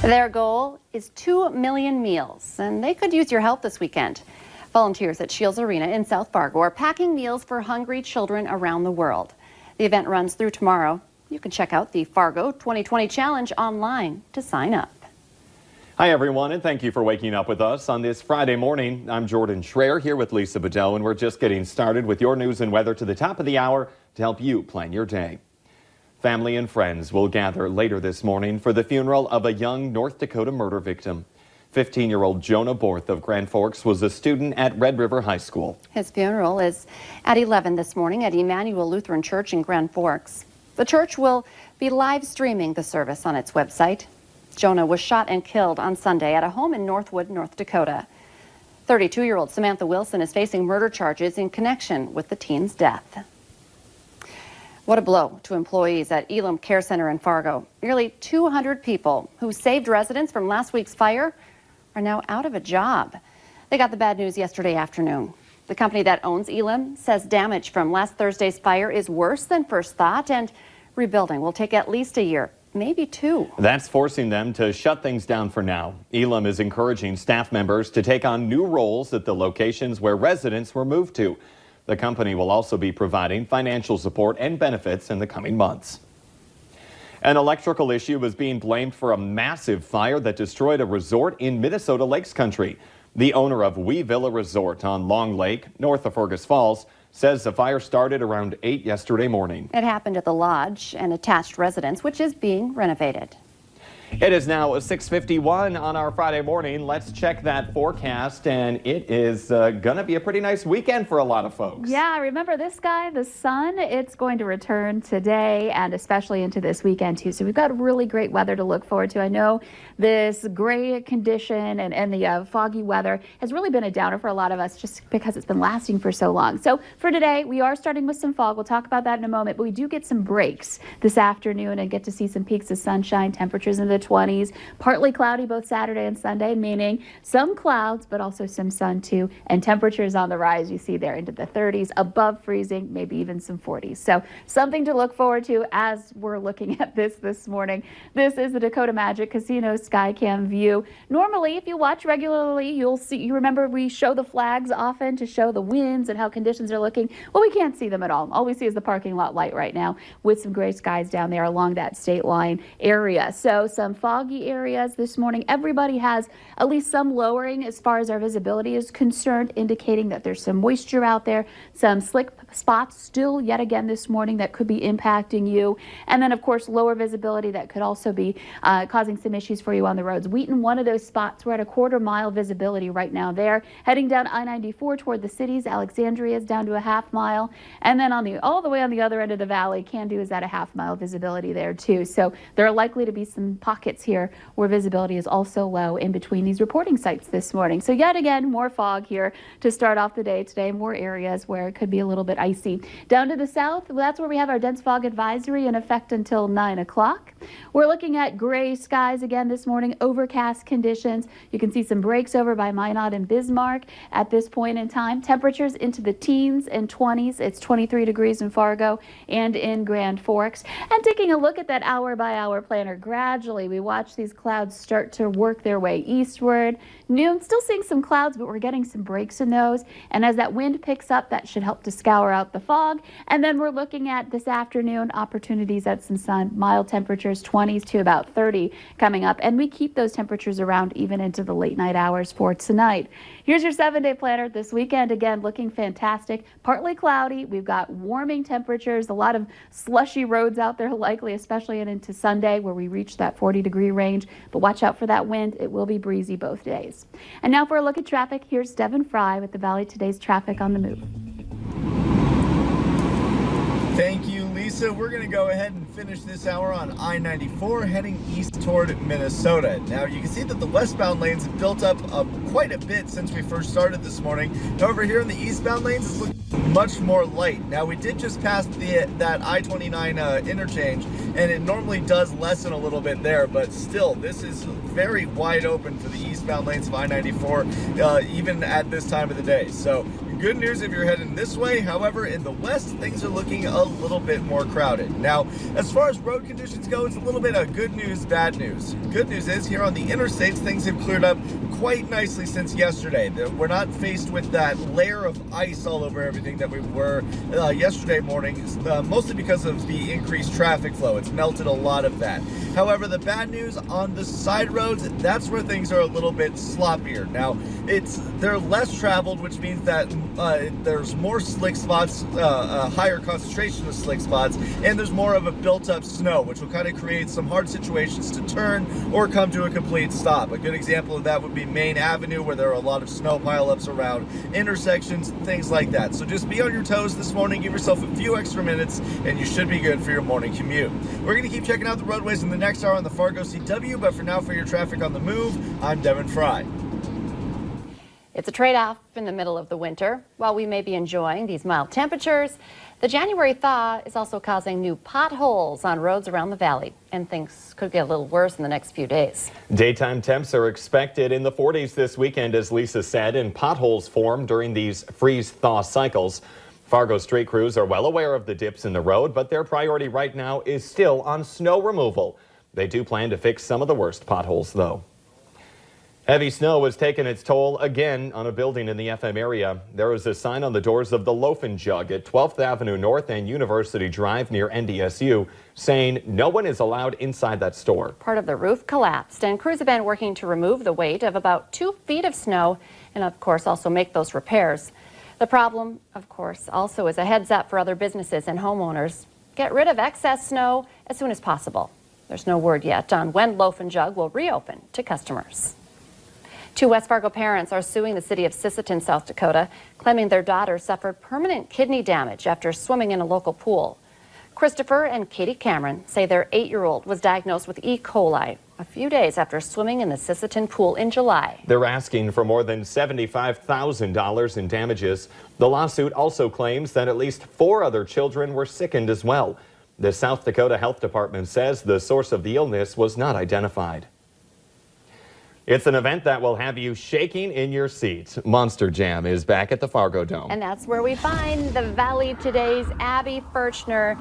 Their goal is 2 million meals, and they could use your help this weekend. Volunteers at Shields Arena in South Fargo are packing meals for hungry children around the world. The event runs through tomorrow. You can check out the Fargo 2020 Challenge online to sign up. Hi, everyone, and thank you for waking up with us on this Friday morning. I'm Jordan Schreier here with Lisa Bedell, and we're just getting started with your news and weather to the top of the hour to help you plan your day. Family and friends will gather later this morning for the funeral of a young North Dakota murder victim. 15-year-old Jonah Borth of Grand Forks was a student at Red River High School. His funeral is at 11 this morning at Emmanuel Lutheran Church in Grand Forks. The church will be live streaming the service on its website. Jonah was shot and killed on Sunday at a home in Northwood, North Dakota. 32-year-old Samantha Wilson is facing murder charges in connection with the teen's death. What a blow to employees at Elam Care Center in Fargo. Nearly 200 people who saved residents from last week's fire are now out of a job. They got the bad news yesterday afternoon. The company that owns Elam says damage from last Thursday's fire is worse than first thought, and rebuilding will take at least a year, maybe two. That's forcing them to shut things down for now. Elam is encouraging staff members to take on new roles at the locations where residents were moved to. The company will also be providing financial support and benefits in the coming months. An electrical issue was being blamed for a massive fire that destroyed a resort in Minnesota Lakes Country. The owner of Wee Villa Resort on Long Lake, north of Fergus Falls, says the fire started around 8 yesterday morning. It happened at the lodge and attached residence, which is being renovated. It is now 6:51 on our Friday morning. Let's check that forecast, and it is going to be a pretty nice weekend for a lot of folks. Yeah, remember this guy, the sun, it's going to return today and especially into this weekend too. So we've got really great weather to look forward to. I know this gray condition and the foggy weather has really been a downer for a lot of us just because it's been lasting for so long. So for today, we are starting with some fog. We'll talk about that in a moment, but we do get some breaks this afternoon and get to see some peaks of sunshine, temperatures in the 20s, partly cloudy both Saturday and Sunday, meaning some clouds, but also some sun too, and temperatures on the rise. You see there into the 30s, above freezing, maybe even some 40s. So something to look forward to as we're looking at this morning. This is the Dakota Magic Casino Skycam view. Normally, if you watch regularly, you remember we show the flags often to show the winds and how conditions are looking. Well, we can't see them at all. All we see is the parking lot light right now with some gray skies down there along that state line area. So some foggy areas this morning. Everybody has at least some lowering as far as our visibility is concerned, indicating that there's some moisture out there, some slick spots still yet again this morning that could be impacting you. And then, of course, lower visibility that could also be causing some issues for you on the roads. Wheaton, one of those spots, we're at a quarter-mile visibility right now there. Heading down I-94 toward the cities, Alexandria is down to a half-mile. And then all the way on the other end of the valley, Candu is at a half-mile visibility there too. So there are likely to be some pockets here where visibility is also low in between these reporting sites this morning. So yet again, more fog here to start off the day today. More areas where it could be a little bit icy. Down to the south, that's where we have our dense fog advisory in effect until 9 o'clock. We're looking at gray skies again this morning, overcast conditions. You can see some breaks over by Minot and Bismarck at this point in time. Temperatures into the teens and 20s. It's 23 degrees in Fargo and in Grand Forks. And taking a look at that hour-by-hour planner, gradually we watch these clouds start to work their way eastward. Noon, still seeing some clouds, but we're getting some breaks in those. And as that wind picks up, that should help to scour out the fog. And then we're looking at this afternoon opportunities at some sun, mild temperatures, 20s to about 30 coming up. And we keep those temperatures around even into the late night hours for tonight. Here's your 7-day planner. This weekend, again, looking fantastic. Partly cloudy. We've got warming temperatures, a lot of slushy roads out there likely, especially into Sunday where we reach that 40-degree range. But watch out for that wind. It will be breezy both days. And now for a look at traffic, here's Devin Fry with the Valley Today's Traffic on the Move. Thank you, Lisa. We're going to go ahead and finish this hour on I-94 heading east toward Minnesota. Now you can see that the westbound lanes have built up quite a bit since we first started this morning. However, here in the eastbound lanes, it's looking much more light. Now we did just pass that I-29 interchange, and it normally does lessen a little bit there, but still, this is very wide open for the eastbound lanes of I-94, even at this time of the day. So good news if you're heading this way. However, in the west, things are looking a little bit more crowded. Now, as far as road conditions go, it's a little bit of good news, bad news. Good news is here on the interstates, things have cleared up quite nicely since yesterday. We're not faced with that layer of ice all over everything that we were yesterday morning, mostly because of the increased traffic flow. It's melted a lot of that. However, the bad news on the side roads, that's where things are a little bit sloppier. Now, they're less traveled, which means that there's more slick spots, a higher concentration of slick spots, and there's more of a built-up snow, which will kind of create some hard situations to turn or come to a complete stop. A good example of that would be Main Avenue, where there are a lot of snow pileups around intersections, things like that. So just be on your toes this morning, give yourself a few extra minutes, and you should be good for your morning commute. We're going to keep checking out the roadways in the next hour on the Fargo CW, but for now, for your traffic on the move, I'm Devin Fry. It's a trade-off in the middle of the winter. While we may be enjoying these mild temperatures, the January thaw is also causing new potholes on roads around the valley, and things could get a little worse in the next few days. Daytime temps are expected in the 40s this weekend, as Lisa said, and potholes form during these freeze-thaw cycles. Fargo street crews are well aware of the dips in the road, but their priority right now is still on snow removal. They do plan to fix some of the worst potholes, though. Heavy snow has taken its toll again on a building in the FM area. There was a sign on the doors of the Loaf and Jug at 12th Avenue North and University Drive near NDSU saying no one is allowed inside that store. Part of the roof collapsed, and crews have been working to remove the weight of about 2 feet of snow and, of course, also make those repairs. The problem, of course, also is a heads up for other businesses and homeowners. Get rid of excess snow as soon as possible. There's no word yet on when Loaf and Jug will reopen to customers. 2 West Fargo parents are suing the city of Sisseton, South Dakota, claiming their daughter suffered permanent kidney damage after swimming in a local pool. Christopher and Katie Cameron say their 8-year-old was diagnosed with E. coli a few days after swimming in the Sisseton pool in July. They're asking for more than $75,000 in damages. The lawsuit also claims that at least 4 other children were sickened as well. The South Dakota Health Department says the source of the illness was not identified. It's an event that will have you shaking in your seat. Monster Jam is back at the Fargo Dome. And that's where we find the Valley Today's Abby Furchner.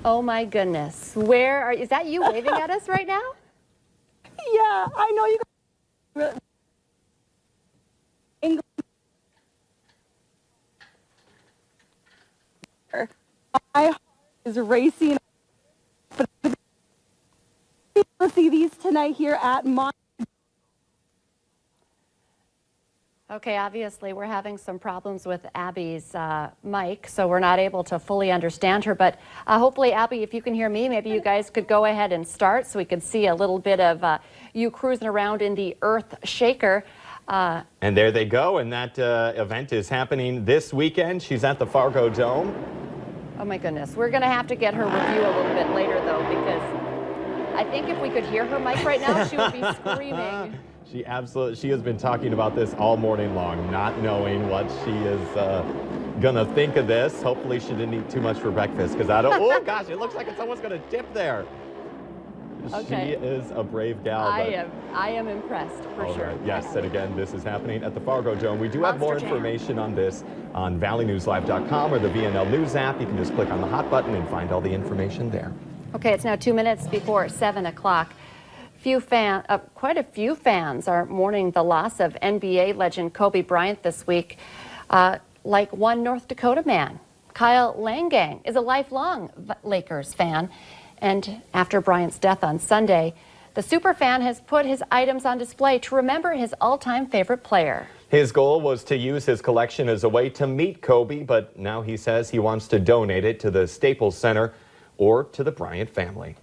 Oh my goodness. Is that you waving at us right now? Yeah, I know you guys. English. My heart is racing. But we'll see these tonight here at Okay, obviously we're having some problems with Abby's mic, so we're not able to fully understand her. But hopefully, Abby, if you can hear me, maybe you guys could go ahead and start so we could see a little bit of you cruising around in the Earth Shaker. And there they go, and that event is happening this weekend. She's at the Fargo Dome. Oh my goodness, we're going to have to get her with you a little bit later, though, because I think if we could hear her mic right now, she would be screaming. She has been talking about this all morning long, not knowing what she is gonna think of this. Hopefully she didn't eat too much for breakfast, because oh gosh, it looks like it's almost gonna dip there. Okay. She is a brave gal. I am impressed for sure. Right. Yes, and again, this is happening at the Fargo Dome. We do have more information on this on valley-news-live.com or the VNL News app. You can just click on the hot button and find all the information there. Okay, it's now 2 minutes before 7 o'clock. Quite a few fans are mourning the loss of NBA legend Kobe Bryant this week. Like one North Dakota man, Kyle Langang is a lifelong Lakers fan. And after Bryant's death on Sunday, the superfan has put his items on display to remember his all-time favorite player. His goal was to use his collection as a way to meet Kobe, but now he says he wants to donate it to the Staples Center or to the Bryant family.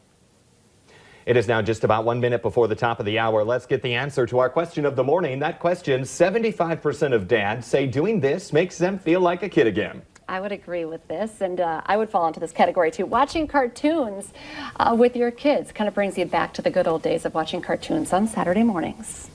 It is now just about 1 minute before the top of the hour. Let's get the answer to our question of the morning. That question, 75% of dads say doing this makes them feel like a kid again. I would agree with this, and I would fall into this category too. Watching cartoons with your kids kind of brings you back to the good old days of watching cartoons on Saturday mornings.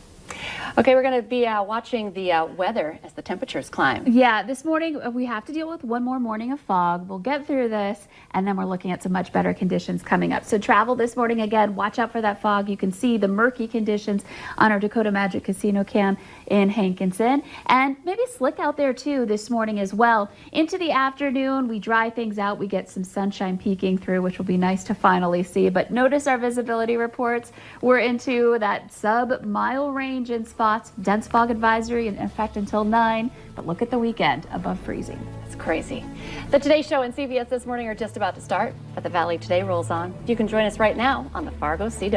Okay, we're going to be watching the weather as the temperatures climb. Yeah, this morning we have to deal with one more morning of fog. We'll get through this, and then we're looking at some much better conditions coming up. So travel this morning, again, watch out for that fog. You can see the murky conditions on our Dakota Magic Casino cam in Hankinson, and maybe slick out there too this morning as well. Into the afternoon, we dry things out. We get some sunshine peeking through, which will be nice to finally see. But notice our visibility reports. We're into that sub-mile range in spots. Dense fog advisory in effect until 9, but look at the weekend above freezing. It's crazy. The Today Show and CBS This Morning are just about to start, but the Valley Today rolls on. You can join us right now on the Fargo CW.